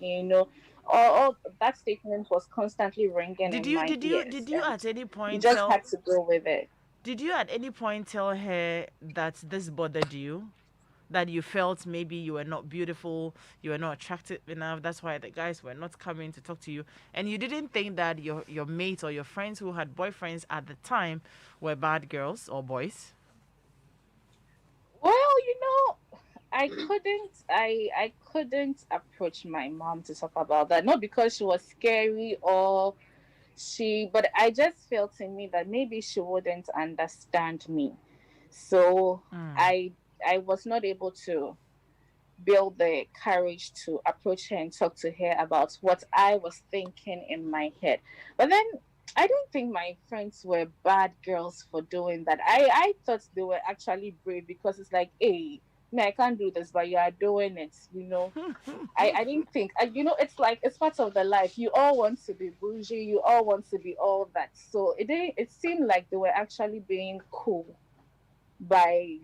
All that statement was constantly ringing Did in you my did you ears, did you and at any you point just tell had to go with it. did you at any point tell her that this bothered you? That you felt maybe you were not beautiful, you were not attractive enough. That's why the guys were not coming to talk to you, and you didn't think that your mates or your friends who had boyfriends at the time were bad girls or boys. Well, I couldn't approach my mom to talk about that. Not because she was scary or but I just felt in me that maybe she wouldn't understand me. So Mm. I was not able to build the courage to approach her and talk to her about what I was thinking in my head. But then I don't think my friends were bad girls for doing that. I thought they were actually brave, because it's like, hey, me, I can't do this, but you are doing it. I didn't think, it's like, it's part of the life. You all want to be bougie, you all want to be all that. So it seemed like they were actually being cool by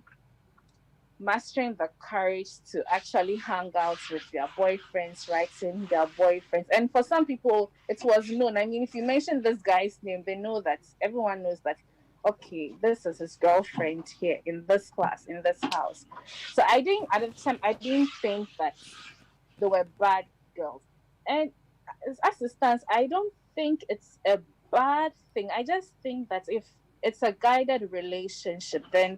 mastering the courage to actually hang out with their boyfriends, writing their boyfriends. And for some people, it was known. I mean, if you mention this guy's name, they know that everyone knows that, okay, this is his girlfriend here in this class, in this house. So at the time, I didn't think that they were bad girls. And as it stands, I don't think it's a bad thing. I just think that if it's a guided relationship, then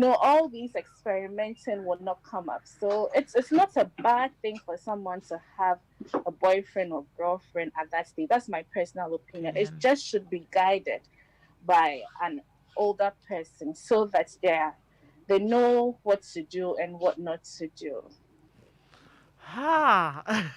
all these experimenting will not come up. So it's not a bad thing for someone to have a boyfriend or girlfriend at that stage. That's my personal opinion. It Opinion. just should be guided by an older person, so that they know what to do and what not to do. Ha!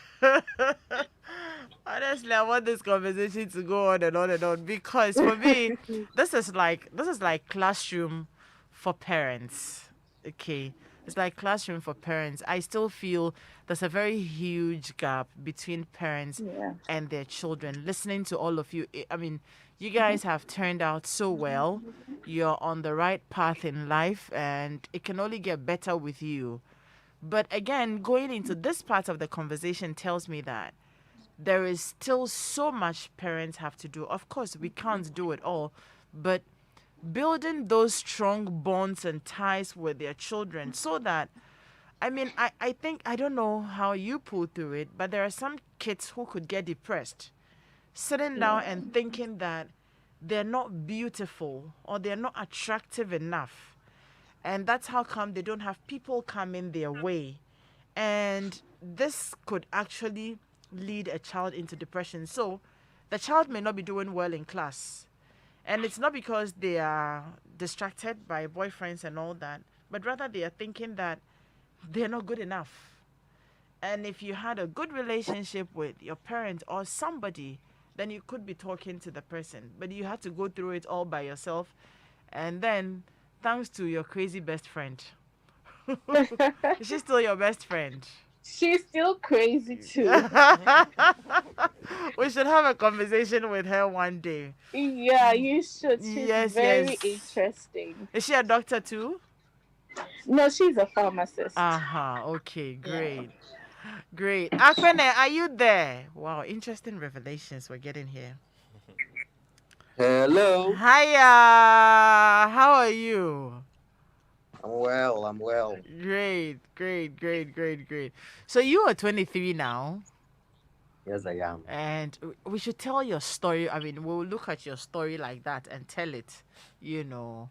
Honestly, I want this conversation to go on and on and on, because for me, this is like classroom for parents. Okay. It's like classroom for parents. I still feel there's a very huge gap between parents Yeah. and their children. Listening to all of you, I mean, you guys have turned out so well. You're on the right path in life, and it can only get better with you. But again, going into this part of the conversation tells me that there is still so much parents have to do. Of course, we can't do it all, but building those strong bonds and ties with their children, so that, I mean, I think, I don't know how you pull through it, but there are some kids who could get depressed sitting down Yeah. and thinking that they're not beautiful or they're not attractive enough, and that's how come they don't have people come in their way, and this could actually lead a child into depression. So the child may not be doing well in class. And it's not because they are distracted by boyfriends and all that, but rather they are thinking that they're not good enough. And if you had a good relationship with your parent or somebody, then you could be talking to the person. But you had to go through it all by yourself. And then, thanks to your crazy best friend. She's still your best friend. She's still crazy too. We should have a conversation with her one day. Yeah, you should. She's Yes, very yes. interesting. Is she a doctor too? No, she's a pharmacist. Okay, great. Great. Akwene, are you there? Wow, interesting revelations we're getting here. Hello. Hiya. How are you? I'm well. Great. So you are 23 now, Yes, I am. and we should tell your story. I mean, we'll look at your story like that and tell it, you know.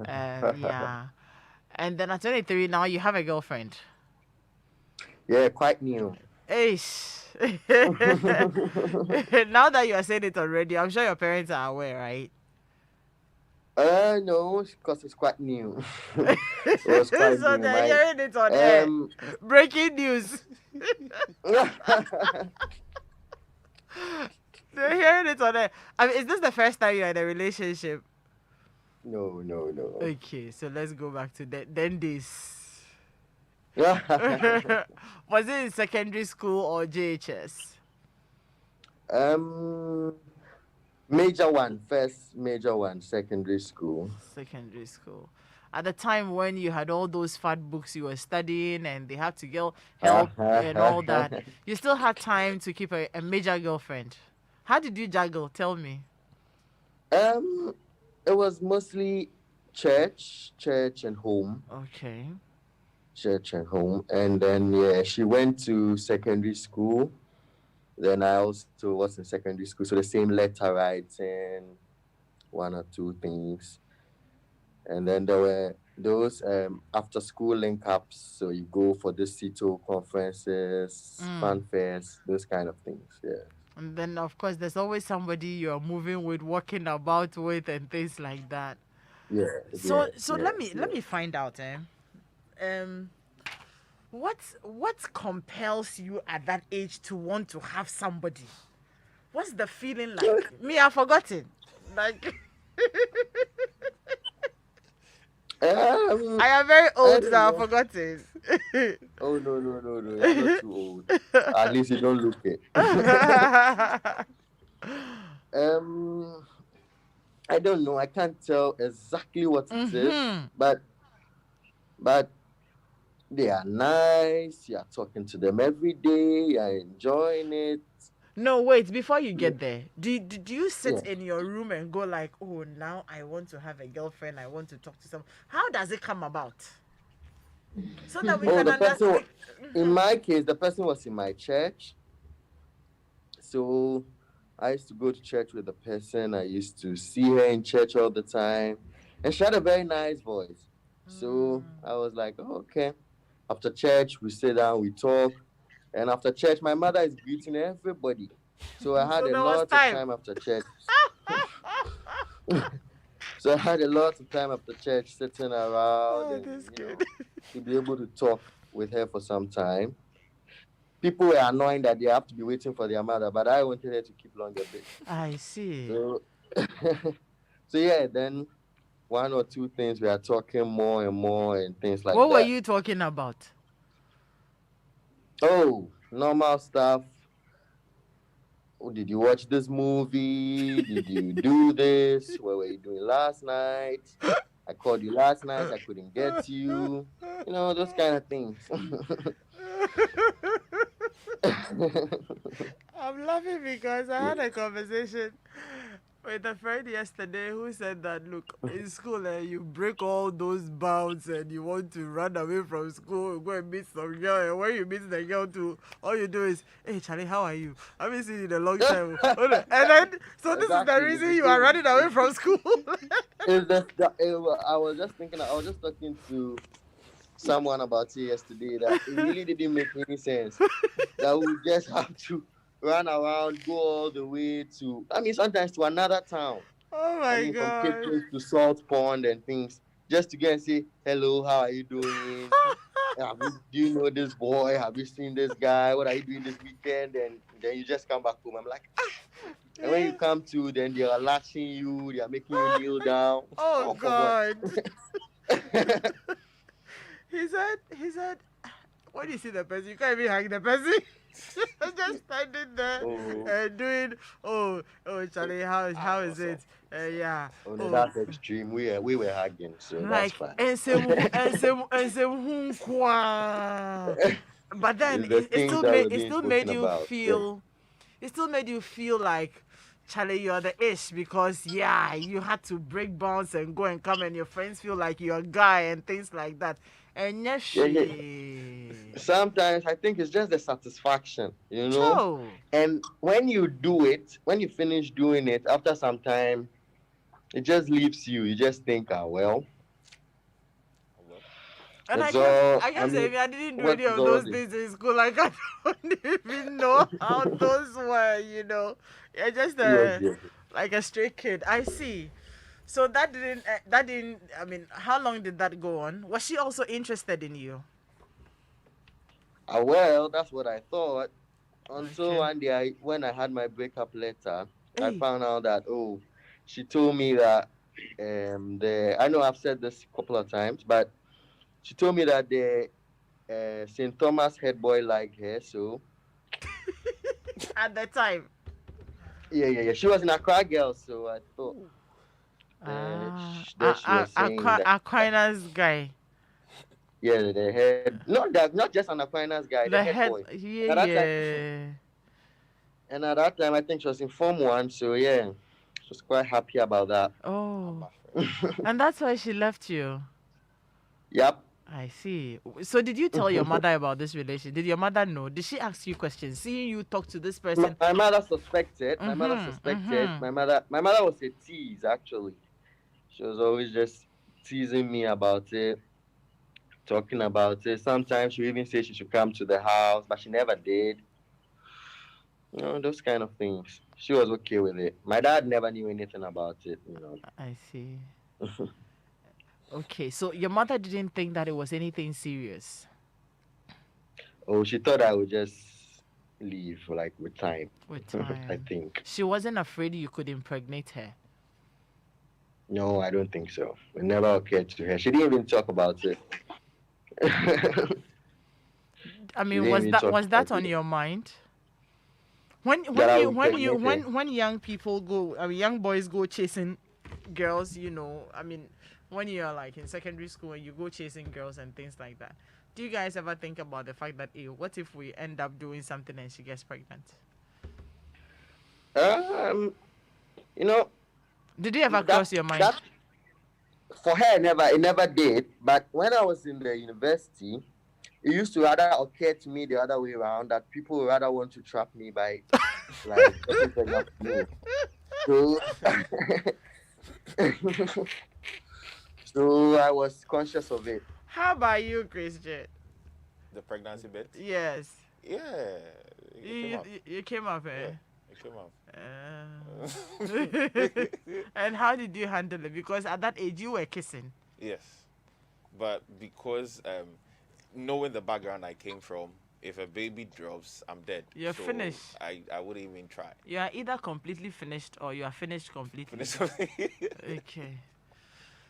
Yeah. And then at 23 now, you have a girlfriend. Yeah, quite new. Aish. Now that you are saying it already, I'm sure your parents are aware, right? No, because it's quite new. It was quite So new. they're hearing it on air. Breaking news. They're hearing it on air. I mean, is this the first time you're in a relationship? No. Okay, so let's go back to then this. Was it in secondary school or JHS? First major one, secondary school. Secondary school. At the time when you had all those fat books you were studying and they had to help and all that, you still had time to keep a major girlfriend. How did you juggle? Tell me. It was mostly church and home. Okay. Church and home. And then, she went to secondary school. Then I also was in secondary school. So the same letter writing, one or two things. And then there were those after school link ups. So you go for the CITO conferences, fun fairs, those kind of things. Yeah. And then, of course, there's always somebody you're moving with, walking about with, and things like that. Yeah. So let me find out. What compels you at that age to want to have somebody? What's the feeling like? Me, I've forgotten. Like, I am very old now. I've forgotten. Oh no! You're not too old. At least you don't look it. I don't know. I can't tell exactly what it is, but they are nice. You are talking to them every day. You are enjoying it. No, wait. Before you get there, do you sit in your room and go like, "Oh, now I want to have a girlfriend. I want to talk to someone." How does it come about? So that we can the person understand. in my case, the person was in my church. So I used to go to church with the person. I used to see her in church all the time. And she had a very nice voice. So I was like, oh, okay. After church, we sit down, we talk. And after church, my mother is greeting everybody. So I had a lot of time after church. So I had a lot of time after church sitting around to be able to talk with her for some time. People were annoying that they have to be waiting for their mother, but I wanted her to keep longer bit. I see. So, then one or two things we are talking more and more and things like that. What were you talking about? Oh, normal stuff. Oh, did you watch this movie? Did you do this? What were you doing last night? I called you last night. I couldn't get you. You know, those kind of things. I'm laughing because I had a conversation with a friend yesterday who said that, look, in school, you break all those bounds and you want to run away from school, go and meet some girl, and when you meet the girl too, all you do is, hey, Charlie, how are you? I haven't seen you in a long time. And then, so this is the reason you are running away from school. I was just talking to someone about it yesterday that it really didn't make any sense. That we just have to run around, go all the way to, I mean, sometimes to another town. Oh I my mean, from Cape god. Coast to Salt Pond and things, just to go and say, hello, how are you doing? Do you know this boy? Have you seen this guy? What are you doing this weekend? And then you just come back home. I'm like, and when you come to, then they are latching you, they are making you kneel down. Oh For what? god. He said, when you see the person, you can't even hug the person. Just standing there and doing, oh, Charlie, how is it? Yeah. Oh, no, that's extreme. We were hugging, so Like, that's fine. but then It's the it things still that made were it being still made spoken you about, feel it still made you feel like, Charlie, you're the ish, because yeah, you had to break bounds and go and come, and your friends feel like you're a guy and things like that. And yes, Yeah. Sometimes I think it's just the satisfaction, you know. Joe. And when you do it, when you finish doing it, after some time, it just leaves you. You just think, well. And It's I can say I didn't do what any of is all those this? things in school. Like, I don't even know how those were, you know. You're just Yes, yes. like a stray kid. I see. So that didn't, I mean, how long did that go on? Was she also interested in you? Well, that's what I thought. Until Okay. one day, when I had my breakup letter, I Hey. found out that, she told me that, I know I've said this a couple of times, but she told me that the St. Thomas head boy liked her, so At the time. yeah. She was an Accra girl, so I thought that she was saying that, Aquinas guy. yeah, the head, not just an Aquinas guy, the head boy. Yeah, At that yeah. And at that time, I think she was in Form 1, so yeah, she was quite happy about that. Oh, and that's why she left you. Yep. I see. So did you tell your mother about this relation? Did your mother know? Did she ask you questions? Seeing you talk to this person. My mother suspected. My mother Mhm, suspected. mhm. My mother was a tease, actually. She was always just teasing me about it, talking about it. Sometimes she even said she should come to the house, but she never did. You know, those kind of things. She was okay with it. My dad never knew anything about it, you know. I see. Okay, so your mother didn't think that it was anything serious. Oh, she thought I would just leave, like, with time. With I time. think. She wasn't afraid you could impregnate her. No, I don't think so. It never occurred to her. She didn't even talk about it. I mean, didn't even talk was that about on it. your mind? When That I would when young people go, I mean, young boys go chasing girls, you know, I mean, when you're like in secondary school and you go chasing girls and things like that, do you guys ever think about the fact that, what if we end up doing something and she gets pregnant? You know, Did it ever cross your mind? that for her, it never did. But when I was in the university, it used to rather occur to me the other way around, that people would rather want to trap me by like getting pregnant with me. So, so I was conscious of it. How about you, Christian? The pregnancy bit? Yes. Yeah. It came up. You came up, eh? Yeah, it came up. And how did you handle it? Because at that age you were kissing. Yes. But because knowing the background I came from, if a baby drops, I'm dead. You're So finished. I wouldn't even try. You are either completely finished or you are finished completely. Finish. Okay.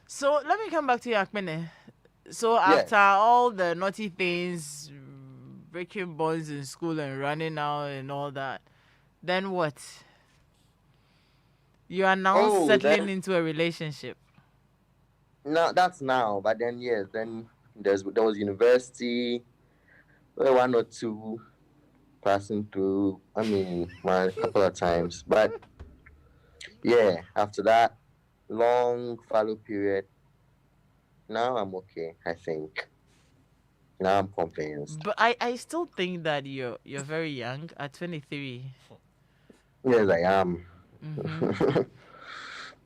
So let me come back to you, Akmene. So Yes. after all the naughty things, breaking bonds in school and running out and all that, then what? You are now Oh, settling then- into a relationship. No, that's now. But then yes, then there was university, one or two passing through. I mean, a couple of times. But yeah, after that long fallow period, now I'm okay. I think now I'm convinced. But I still think that you're very young at 23. Yes, I am. Mhm.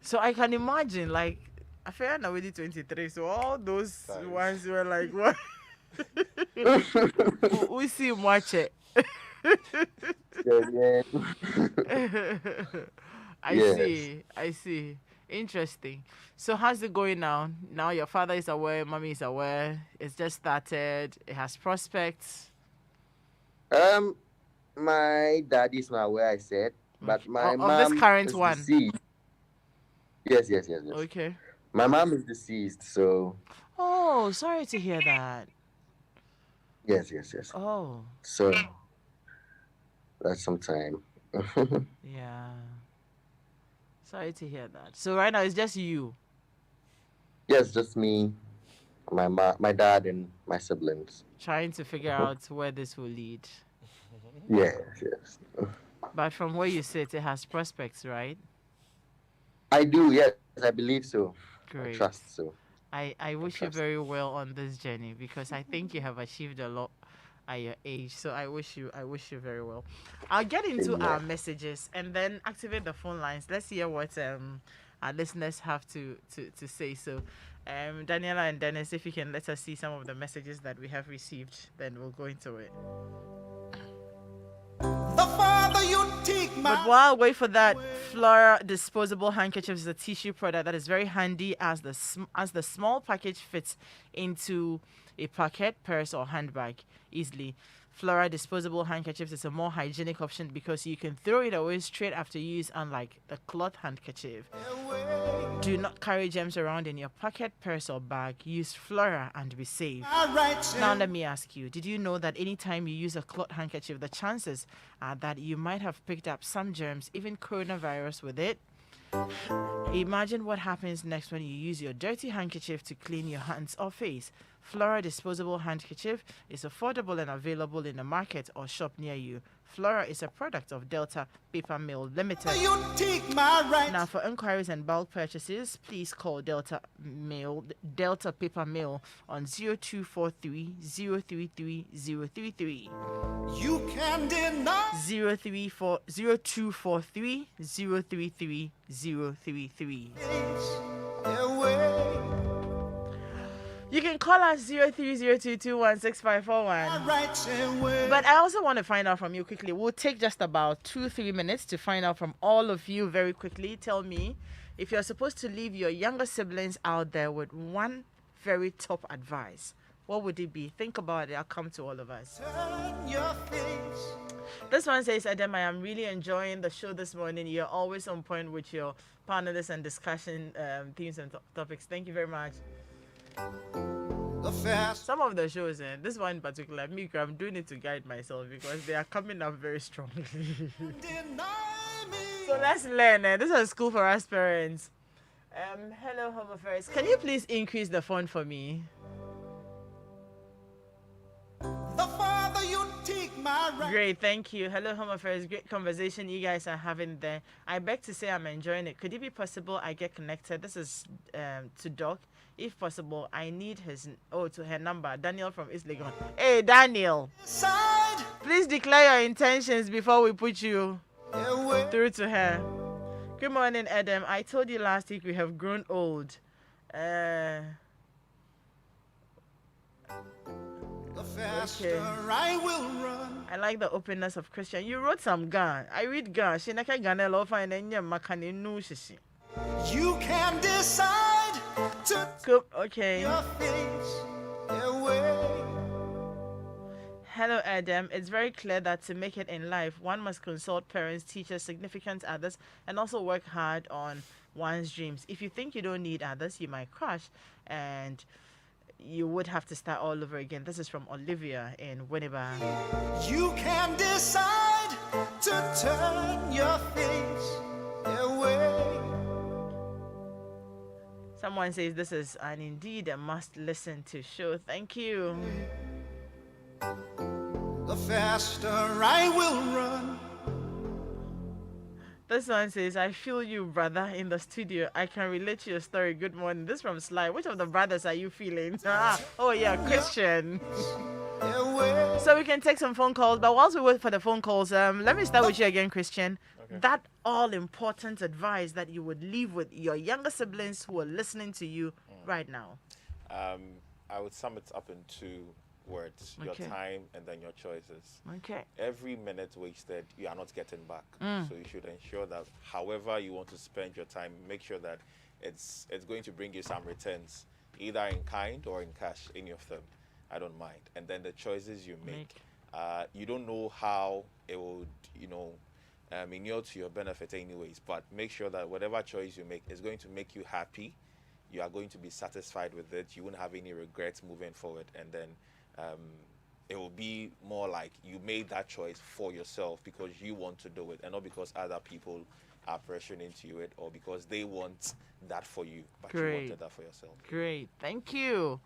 So I can imagine, like, I feel I'm already 23, so all those Sorry. ones were like, what? We see him watch it. Yeah. I Yes. see. I see. Interesting. So how's it going now? Now your father is aware, mommy is aware. It's just started. It has prospects. My dad is not where I said, but Okay. my Of this mom current is one. deceased. Yes. Okay. My mom is deceased, so Oh, sorry to hear that. yes. Oh, So that's some time. yeah. Sorry to hear that. So right now it's just you. Yes, just me, my dad, and my siblings. Trying to figure out where this will lead. Yes. But from where you sit, it has prospects, right? I do. Yes, I believe so. I Great. trust so. I wish you trust. very well on this journey because I think you have achieved a lot at your age. So I wish you very well. I'll get into our Amen. messages and then activate the phone lines. Let's hear what our listeners have to say. So Daniela and Dennis, if you can let us see some of the messages that we have received, then we'll go into it. The farther you take my But while wait for that, Flora disposable handkerchief is a tissue product that is very handy as the small package fits into a pocket, purse, or handbag easily. Flora disposable handkerchiefs is a more hygienic option because you can throw it away straight after use, unlike the cloth handkerchief. Do not carry germs around in your pocket, purse, or bag. Use Flora and be safe. rights Now, let me ask you, did you know that anytime you use a cloth handkerchief, the chances are that you might have picked up some germs, even coronavirus, with it? Imagine what happens next when you use your dirty handkerchief to clean your hands or face. Flora disposable handkerchief is affordable and available in the market or shop near you. Flora is a product of Delta Paper Mill Limited. you take my rights. Now, for inquiries and bulk purchases, please call Delta Paper Mill on 0243 033 033. You can deny 0243 033 033. away. You can call us 0302216541. Rights away. But I also want to find out from you quickly. We'll take just about 2-3 minutes to find out from all of you very quickly. Tell me if you're supposed to leave your younger siblings out there with one very top advice. What would it be? Think about it. I'll come to all of us. Turn your face. This one says, Adam, I am really enjoying the show this morning. You're always on point with your panelists and discussion themes and topics. Thank you very much. The fast Some of the shows, this one in particular, I'm doing it to guide myself because they are coming up very strongly. deny me. So let's learn. This is a school for us parents. Hello, Home Affairs. Can you please increase the font for me? The farther you take my rights. Great, thank you. Hello, Home Affairs. Great conversation you guys are having there. I beg to say I'm enjoying it. Could it be possible I get connected? This is to Doc. If possible, I need to her number. Daniel from East Legon. Hey, Daniel. Side Please declare your intentions before we put you away. through to her. Good morning, Adam. I told you last week we have grown old. The faster I will run. I like the openness of Christian. You wrote some Ga. I read Ga. Shinaka Ganelo fine and makani nu shishi. You can decide to Cool. Okay. your face away. Hello, Adam. It's very clear that to make it in life, one must consult parents, teachers, significant others, and also work hard on one's dreams. If you think you don't need others, you might crash and you would have to start all over again. This is from Olivia in Winneba. You can decide to turn your face away. Someone says this is an indeed a must listen to show. Thank you. The faster I will run. This one says, I feel you, brother, in the studio. I can relate to your story. Good morning. This from Sly. Which of the brothers are you feeling? Oh, yeah, Christian. Away. So we can take some phone calls. But whilst we wait for the phone calls, let me start with you again, Christian. Okay. That all-important advice that you would leave with your younger siblings who are listening to you right now. I would sum it up into words: your Okay. time and then your choices. Okay. Every minute wasted, you are not getting back. So you should ensure that however you want to spend your time, make sure that it's going to bring you some returns, either in kind or in cash, any of them. I don't mind. And then the choices you make, you don't know how it would, inure to your benefit anyways, but make sure that whatever choice you make is going to make you happy. You are going to be satisfied with it. You won't have any regrets moving forward. And then it will be more like you made that choice for yourself because you want to do it and not because other people are pressuring into it or because they want that for you, but you Great. wanted that for yourself. Great. Thank you.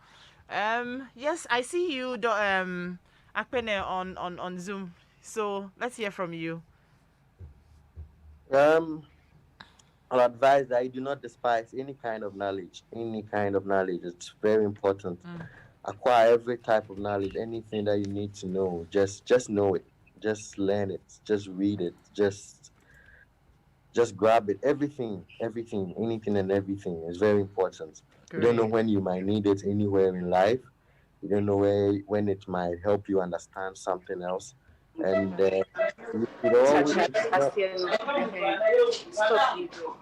Yes, I see you, Akpene on Zoom. So let's hear from you. I'll advise that you do not despise any kind of knowledge. Any kind of knowledge. It's very important. Acquire every type of knowledge, anything that you need to know. Just know it. Just learn it. Just read it. Just grab it. Everything, anything and everything is very important. You don't know Great. when you might need it anywhere in life. You don't know when it might help you understand something else. And you should always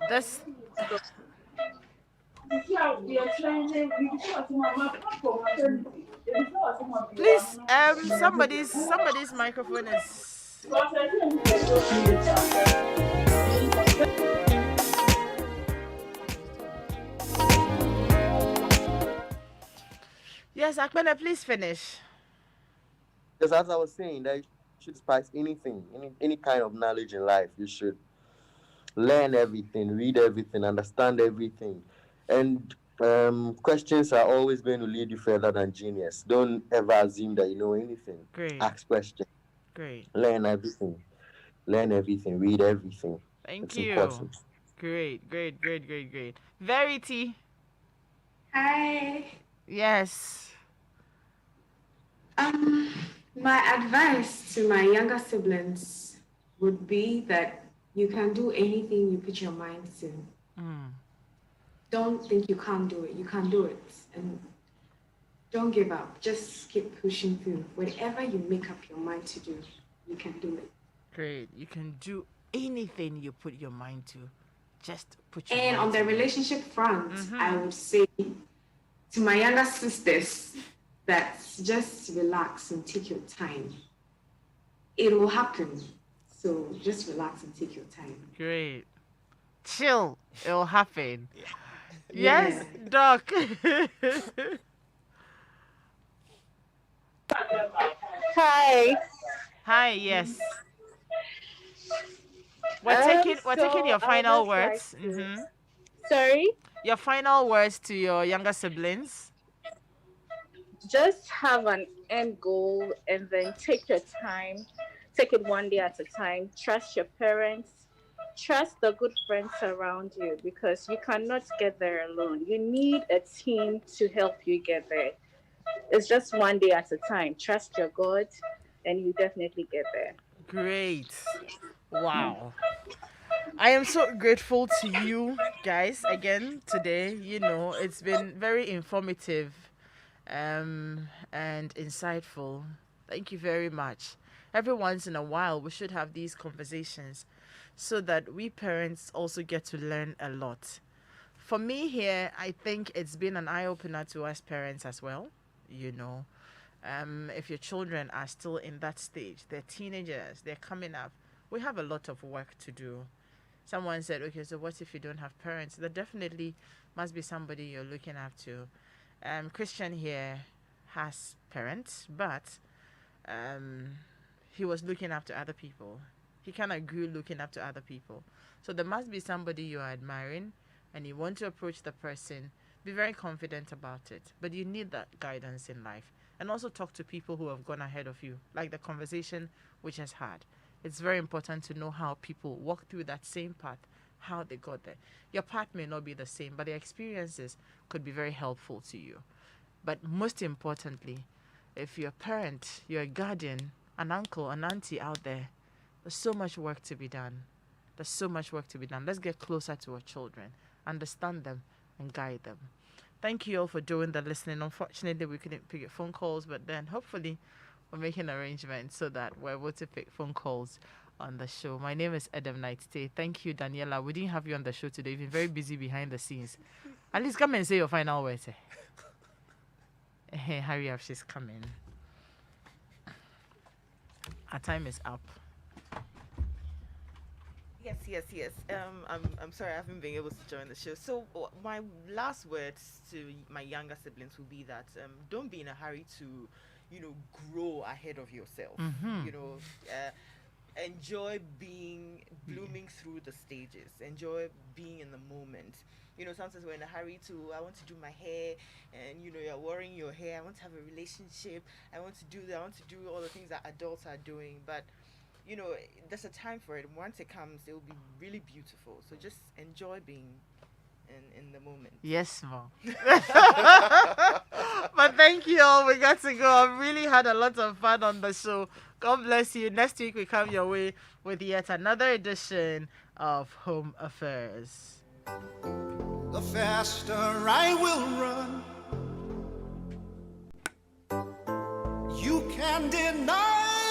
This please somebody's microphone is Yes, Akpene, please finish. Because as I was saying, that you should despise anything, any kind of knowledge in life. You should learn everything, read everything, understand everything. And questions are always going to lead you further than genius. Don't ever assume that you know anything. Great. Ask questions. Great. Learn everything. Read everything. Thank It's you. important. Great. Verity. Hi. Yes. My advice to my younger siblings would be that you can do anything you put your mind to. Don't think you can't do it. You can do it. And don't give up. Just keep pushing through. Whatever you make up your mind to do, you can do it. Great. You can do anything you put your mind to. Just put your And mind on the to it. relationship front, I would say to my younger sisters that just relax and take your time. It will happen. So just relax and take your time. Great. Chill. It'll happen. Yeah. Yes, Doc. Hi. Hi, yes. We're taking your final words. Sorry? Your final words to your younger siblings. Just have an end goal and then take your time. Take it one day at a time. Trust your parents. Trust the good friends around you because you cannot get there alone. You need a team to help you get there. It's just one day at a time. Trust your God and you definitely get there. Great. Wow. I am so grateful to you guys again today. It's been very informative and insightful. Thank you very much. Every once in a while, we should have these conversations so that we parents also get to learn a lot. For me here, I think it's been an eye-opener to us parents as well. If your children are still in that stage, they're teenagers, they're coming up, we have a lot of work to do. Someone said, okay, so what if you don't have parents? There definitely must be somebody you're looking up to. Christian here has parents, but he was looking up to other people. He kind of grew looking up to other people. So there must be somebody you're admiring and you want to approach the person. Be very confident about it. But you need that guidance in life. And also talk to people who have gone ahead of you, like the conversation we just had. It's very important to know how people walk through that same path, how they got there. Your path may not be the same, but the experiences could be very helpful to you. But most importantly, if you're a parent, you're a guardian, an uncle, an auntie out there, there's so much work to be done. Let's get closer to our children, understand them, and guide them. Thank you all for doing the listening. Unfortunately, we couldn't pick phone calls, but then hopefully we're making arrangements so that we're able to pick phone calls on the show. My name is Adam Naitite. Thank you, Daniela. We didn't have you on the show today. You've been very busy behind the scenes. At least come and say your final words. Hey, hurry up, she's coming. Our time is up. Yes. I'm sorry I haven't been able to join the show. So my last words to my younger siblings will be that don't be in a hurry to, grow ahead of yourself. Enjoy blooming through the stages. Enjoy being in the moment. Sometimes we're in a hurry to, I want to do my hair, and you're wearing your hair. I want to have a relationship. I want to do that. I want to do all the things that adults are doing, but there's a time for it. Once it comes, it will be really beautiful. So just enjoy being in the moment. Yes, Mom. But thank you all. We got to go. I really had a lot of fun on the show. God bless you. Next week we come your way with yet another edition of Home Affairs. The faster I will run, you can deny